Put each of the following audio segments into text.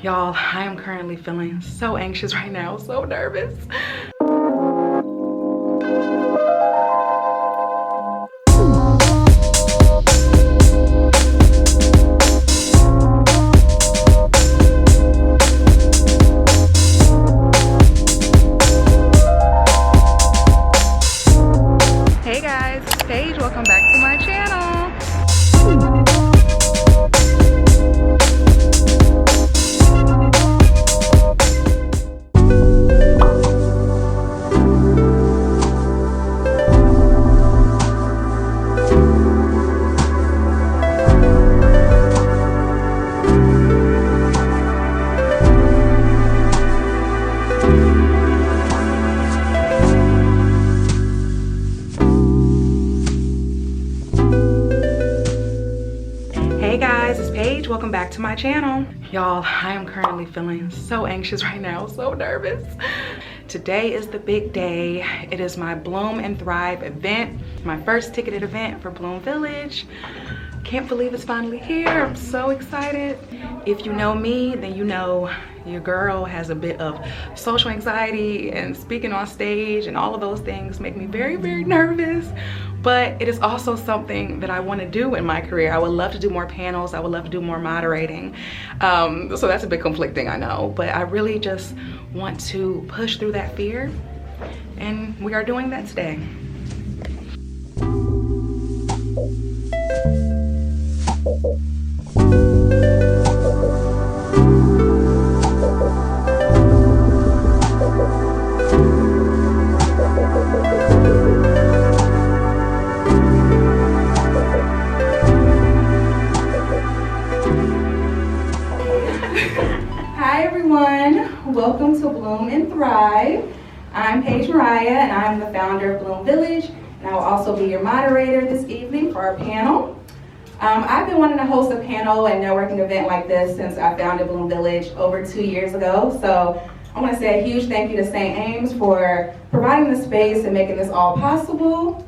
Y'all, I am currently feeling so anxious right now, so nervous. Hey guys, it's Paige. Welcome back to my channel. Hey guys, it's Paige. Welcome back to my channel. Y'all, I am currently feeling so anxious right now, so nervous. Today is the big day. It is my Bloom and Thrive event, my first ticketed event for Bloom Village. Can't believe it's finally here. I'm so excited. If you know me, then you know your girl has a bit of social anxiety, and speaking on stage and all of those things make me very, very nervous. But it is also something that I want to do in my career. I would love to do more panels. I would love to do more moderating. So that's a bit conflicting, I know. But I really just want to push through that fear. And we are doing that today. Hi everyone, welcome to Bloom and Thrive. I'm Paige Mariah and I'm the founder of Bloom Village, and I will also be your moderator this evening for our panel. I've been wanting to host a panel and networking event like this since I founded Bloom Village over 2 years ago. So I want to say a huge thank you to St. Ames for providing the space and making this all possible.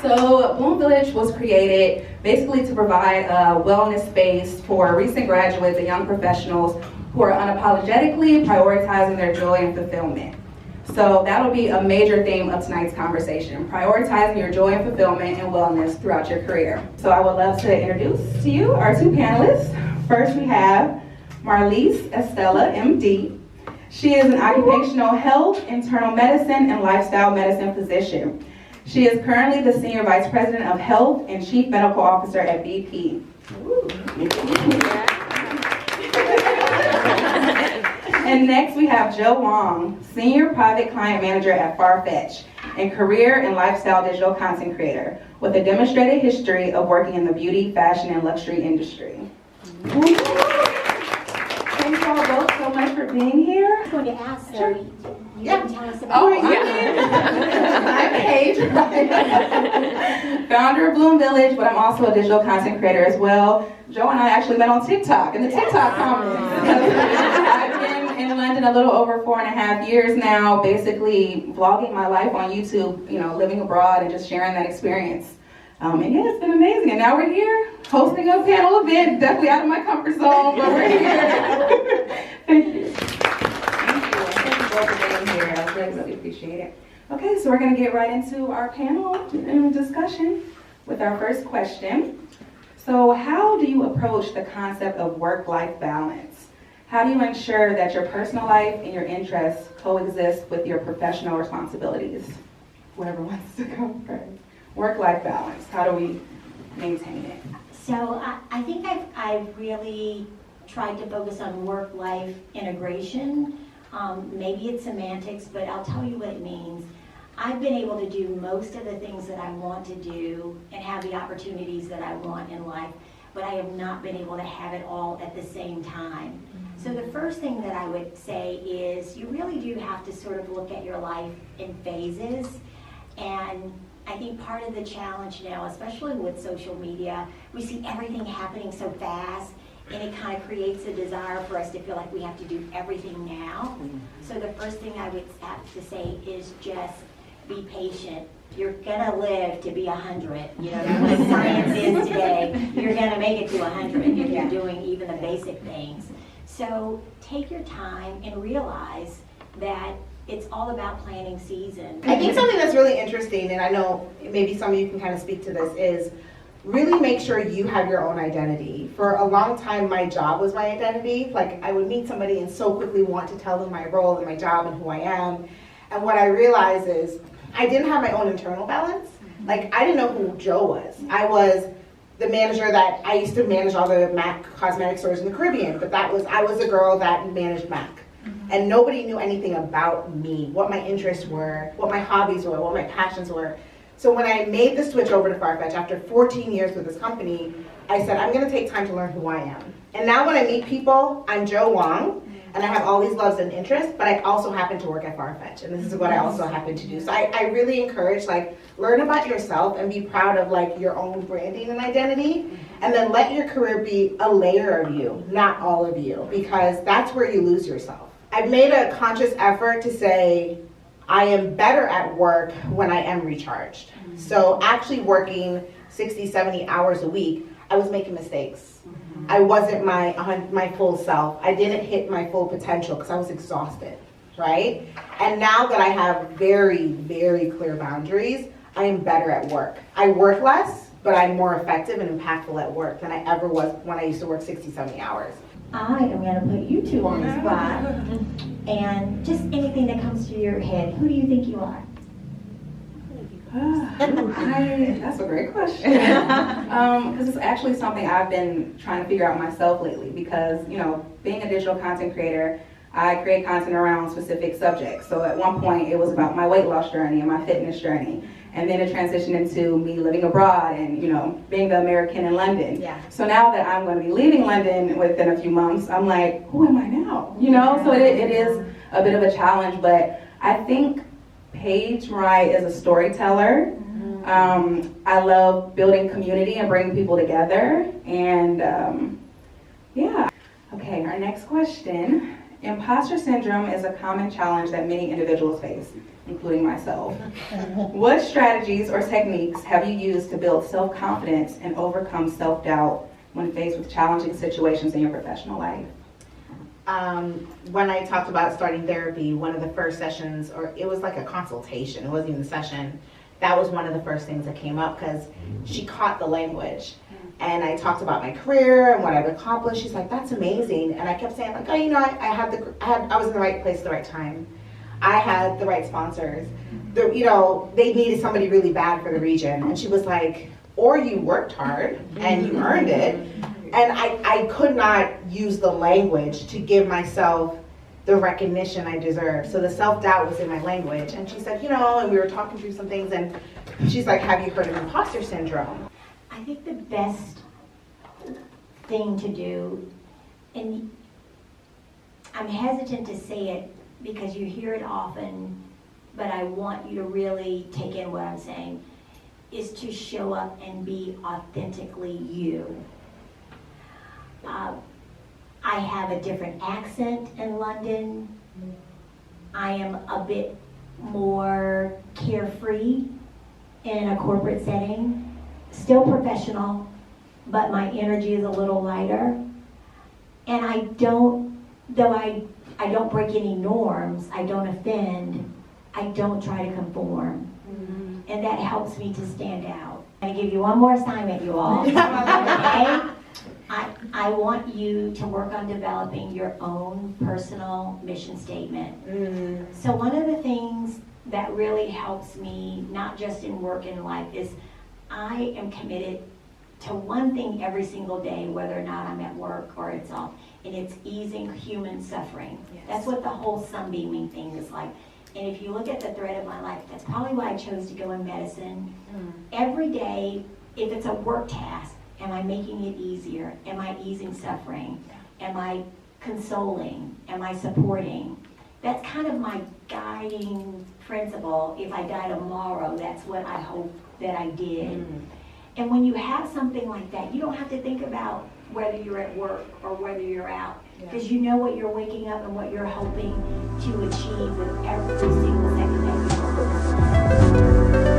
So Bloom Village was created basically to provide a wellness space for recent graduates and young professionals who are unapologetically prioritizing their joy and fulfillment. So that'll be a major theme of tonight's conversation, prioritizing your joy and fulfillment and wellness throughout your career. So I would love to introduce to you our two panelists. First we have Marlise Estella, MD. She is an occupational health, internal medicine, and lifestyle medicine physician. She is currently the Senior Vice President of Health and Chief Medical Officer at BP. And next we have Joe Wong, Senior Private Client Manager at Farfetch and Career and Lifestyle Digital Content Creator with a demonstrated history of working in the beauty, fashion, and luxury industry. Thank you all both so much for being here. I'm going to ask, Sure. you didn't tell us about I'm Paige, founder of Bloom Village, but I'm also a digital content creator as well. Joe and I actually met on TikTok, in the TikTok comments. I've been in London a little over 4.5 years now, basically vlogging my life on YouTube, you know, living abroad and just sharing that experience. And yeah, it's been amazing. And now we're here hosting a panel event, definitely out of my comfort zone, but we're here. Thank you. Here. I really appreciate it. Okay, so we're going to get right into our panel discussion with our first question. So how do you approach the concept of work-life balance? How do you ensure that your personal life and your interests coexist with your professional responsibilities? Whoever wants to go first. Work-life balance, how do we maintain it? So I think I've really tried to focus on work-life integration. Maybe it's semantics, but I'll tell you what it means. I've been able to do most of the things that I want to do and have the opportunities that I want in life, but I have not been able to have it all at the same time. So the first thing that I would say is you really do have to sort of look at your life in phases. And I think part of the challenge now, especially with social media, we see everything happening so fast. And it kind of creates a desire for us to feel like we have to do everything now. So the first thing I would have to say is just be patient. You're gonna live to be 100. You know, that's what science is today. You're gonna make it to 100 if you're doing even the basic things. So take your time and realize that it's all about planting season. I think something that's really interesting, and I know maybe some of you can kind of speak to this, is really make sure you have your own identity. For a long time, my job was my identity. Like, I would meet somebody and so quickly want to tell them my role and my job and who I am. And what I realized is I didn't have my own internal balance. Like, I didn't know who Joe was. I was the manager that I used to manage all the MAC cosmetic stores in the Caribbean, but I was the girl that managed MAC. And nobody knew anything about me, what my interests were, what my hobbies were, what my passions were. So when I made the switch over to Farfetch after 14 years with this company, I said, I'm gonna take time to learn who I am. And now when I meet people, I'm Joe Wong, and I have all these loves and interests, but I also happen to work at Farfetch, and this is what I also happen to do. So I really encourage, like, learn about yourself and be proud of, like, your own branding and identity, and then let your career be a layer of you, not all of you, because that's where you lose yourself. I've made a conscious effort to say, I am better at work when I am recharged. So actually working 60, 70 hours a week, I was making mistakes. I wasn't my full self. I didn't hit my full potential because I was exhausted, right? And now that I have very, very clear boundaries, I am better at work. I work less, but I'm more effective and impactful at work than I ever was when I used to work 60, 70 hours. I am going to put you two on the spot, and just anything that comes to your head, who do you think you are? That's a great question. Because it's actually something I've been trying to figure out myself lately, because, you know, being a digital content creator, I create content around specific subjects. So at one point it was about my weight loss journey and my fitness journey. And then it transitioned into me living abroad and, you know, being the American in London. Yeah. So now that I'm going to be leaving London within a few months, I'm like, who am I now? You know, so it is a bit of a challenge, but I think Paige Mariah is a storyteller. I love building community and bringing people together. And yeah. Okay, our next question. Imposter syndrome is a common challenge that many individuals face, including myself. What strategies or techniques have you used to build self-confidence and overcome self-doubt when faced with challenging situations in your professional life? When I talked about starting therapy, one of the first sessions, or it was like a consultation, it wasn't even a session, that was one of the first things that came up because she caught the language. And I talked about my career and what I've accomplished. She's like, that's amazing. And I kept saying, like, oh, you know, I was in the right place at the right time. I had the right sponsors. You know, they needed somebody really bad for the region. And she was like, or you worked hard and you earned it. And I could not use the language to give myself the recognition I deserve. So the self-doubt was in my language. And she said, you know, and we were talking through some things, and she's like, have you heard of imposter syndrome? I think the best thing to do, and I'm hesitant to say it because you hear it often, but I want you to really take in what I'm saying, is to show up and be authentically you. I have a different accent in London. I am a bit more carefree in a corporate setting. Still professional, but my energy is a little lighter. And I don't break any norms, I don't offend, I don't try to conform. And that helps me to stand out. I'm gonna give you one more assignment, you all. Okay? I want you to work on developing your own personal mission statement. So one of the things that really helps me, not just in work and life, is I am committed to one thing every single day, whether or not I'm at work or it's off, and it's easing human suffering. Yes. That's what the whole sunbeaming thing is like. And if you look at the thread of my life, that's probably why I chose to go in medicine. Every day, if it's a work task, am I making it easier? Am I easing suffering? Am I consoling? Am I supporting? That's kind of my guiding principle. If I die tomorrow, that's what I hope that I did. And when you have something like that, you don't have to think about whether you're at work or whether you're out, because you know what you're waking up and what you're hoping to achieve with every single second that you work.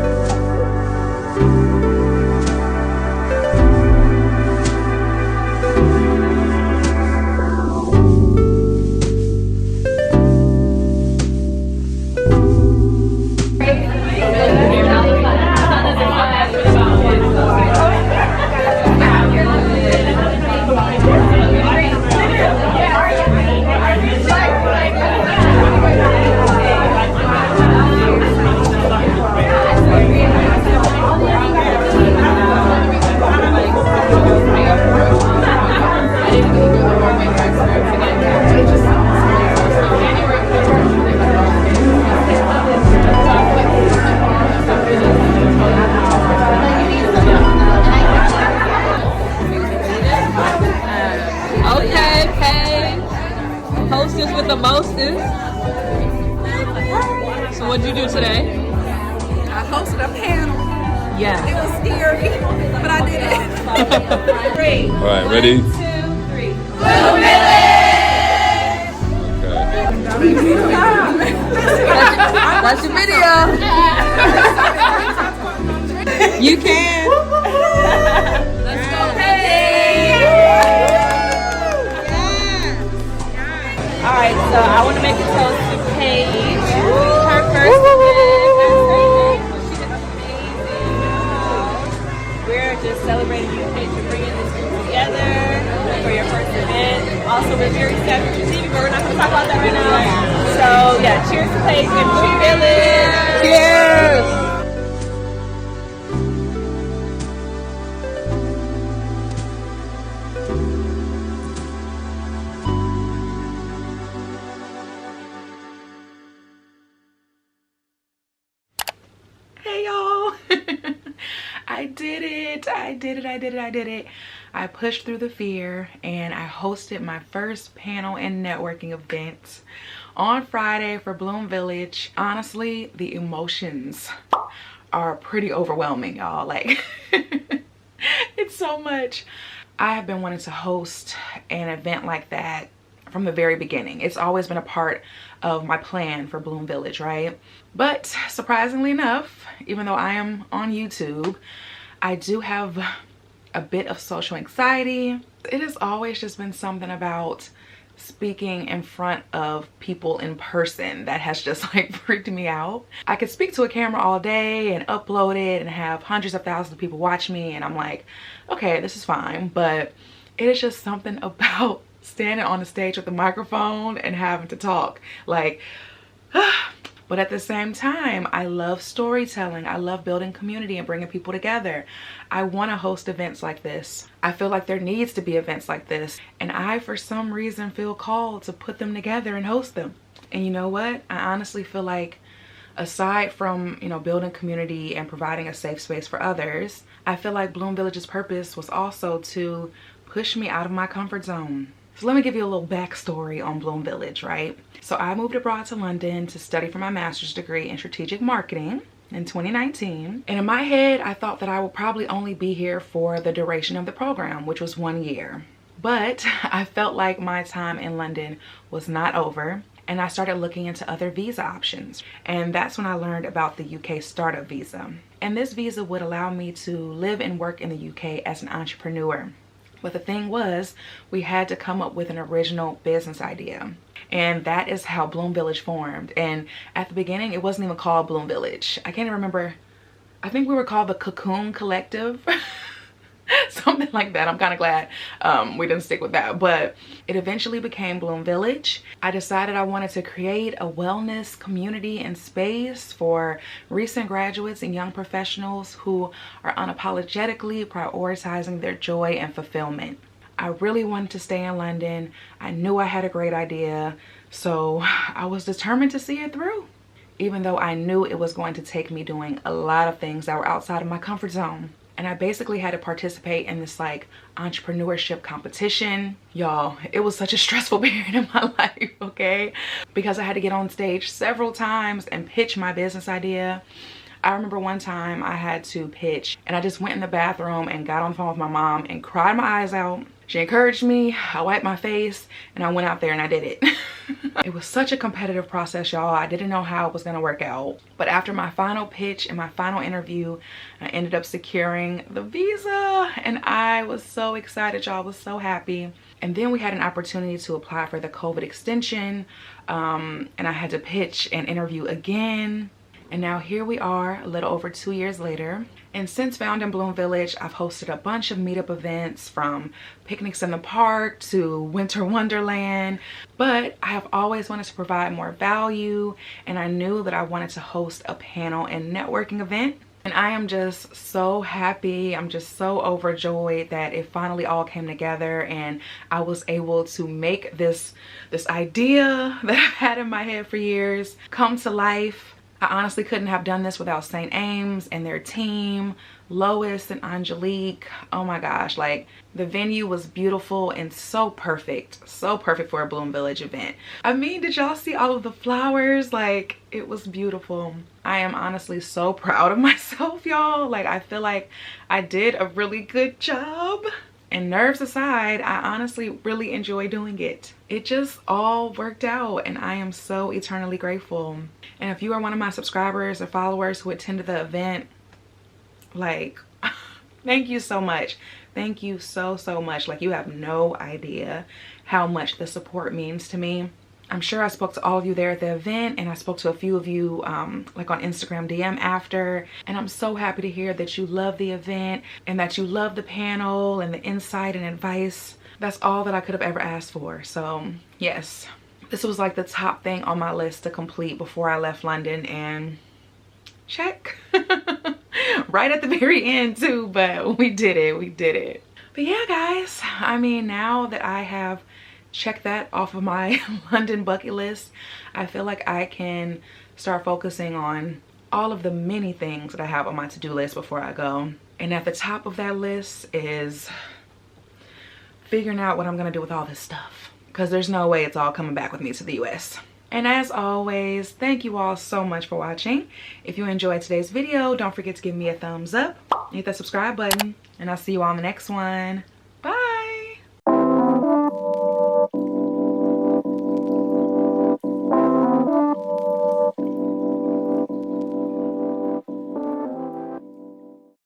hostess with the mostest. So what'd you do today? I hosted a panel. Yeah. It was scary, but I did it. 3. All right, ready? 1, 2, 3. That's your video. You can. Let's go, Paige. All right, so I want to make a toast to Paige. Her first event. She did amazing. We're just celebrating you, Paige, for bringing this group together for your first event. Also, we're very sad that you're leaving, but we're not going to talk about that right now. So, yeah, cheers to Paige and Tree Village. Cheers. Hey y'all. I did it. I pushed through the fear and I hosted my first panel and networking event on Friday for Bloom Village. Honestly, the emotions are pretty overwhelming, y'all. Like, it's so much. I have been wanting to host an event like that from the very beginning. It's always been a part of my plan for Bloom Village, right? But surprisingly enough, even though I am on YouTube, I do have a bit of social anxiety. It has always just been something about speaking in front of people in person that has just like freaked me out. I could speak to a camera all day and upload it and have hundreds of thousands of people watch me and I'm like, okay, this is fine. But it is just something about standing on the stage with a microphone and having to talk. Like, but at the same time, I love storytelling. I love building community and bringing people together. I want to host events like this. I feel like there needs to be events like this. And I, for some reason, feel called to put them together and host them. And you know what? I honestly feel like aside from, you know, building community and providing a safe space for others, I feel like Bloom Village's purpose was also to push me out of my comfort zone. So let me give you a little backstory on Bloom Village, right? So I moved abroad to London to study for my master's degree in strategic marketing in 2019. And in my head, I thought that I would probably only be here for the duration of the program, which was 1 year. But I felt like my time in London was not over. And I started looking into other visa options. And that's when I learned about the UK startup visa. And this visa would allow me to live and work in the UK as an entrepreneur. But the thing was, we had to come up with an original business idea. And that is how Bloom Village formed. And at the beginning, it wasn't even called Bloom Village. I can't even remember. I think we were called the Cocoon Collective. Something like that. I'm kind of glad we didn't stick with that. But it eventually became Bloom Village. I decided I wanted to create a wellness community and space for recent graduates and young professionals who are unapologetically prioritizing their joy and fulfillment. I really wanted to stay in London. I knew I had a great idea, so I was determined to see it through. Even though I knew it was going to take me doing a lot of things that were outside of my comfort zone. And I basically had to participate in this like entrepreneurship competition. Y'all, it was such a stressful period in my life, okay? Because I had to get on stage several times and pitch my business idea. I remember one time I had to pitch and I just went in the bathroom and got on the phone with my mom and cried my eyes out. She encouraged me, I wiped my face, and I went out there and I did it. It was such a competitive process, y'all. I didn't know how it was gonna work out. But after my final pitch and my final interview, I ended up securing the visa and I was so excited, y'all. I was so happy. And then we had an opportunity to apply for the COVID extension and I had to pitch and interview again. And now here we are, a little over 2 years later. And since founding Bloom Village, I've hosted a bunch of meetup events, from picnics in the park to winter wonderland. But I have always wanted to provide more value, and I knew that I wanted to host a panel and networking event. And I am just so happy. I'm just so overjoyed that it finally all came together and I was able to make this idea that I've had in my head for years come to life. I honestly couldn't have done this without St. Ames and their team, Lois and Angelique. Oh my gosh, like the venue was beautiful and so perfect for a Bloom Village event. I mean, did y'all see all of the flowers? Like, it was beautiful. I am honestly so proud of myself, y'all. Like, I feel like I did a really good job. And nerves aside, I honestly really enjoy doing it. It just all worked out and I am so eternally grateful. And if you are one of my subscribers or followers who attended the event, like, thank you so much. Thank you so much. Like, you have no idea how much the support means to me. I'm sure I spoke to all of you there at the event, and I spoke to a few of you like on Instagram DM after, and I'm so happy to hear that you love the event and that you love the panel and the insight and advice. That's all that I could have ever asked for. So yes, this was like the top thing on my list to complete before I left London, and check. Right at the very end too, but we did it. But yeah, guys, I mean, now that I have checked that off of my London bucket list, I feel like I can start focusing on all of the many things that I have on my to-do list before I go. And at the top of that list is figuring out what I'm gonna do with all this stuff, because there's no way it's all coming back with me to the US. And as always, thank you all so much for watching. If you enjoyed today's video, don't forget to give me a thumbs up, hit that subscribe button, and I'll see you all in the next one.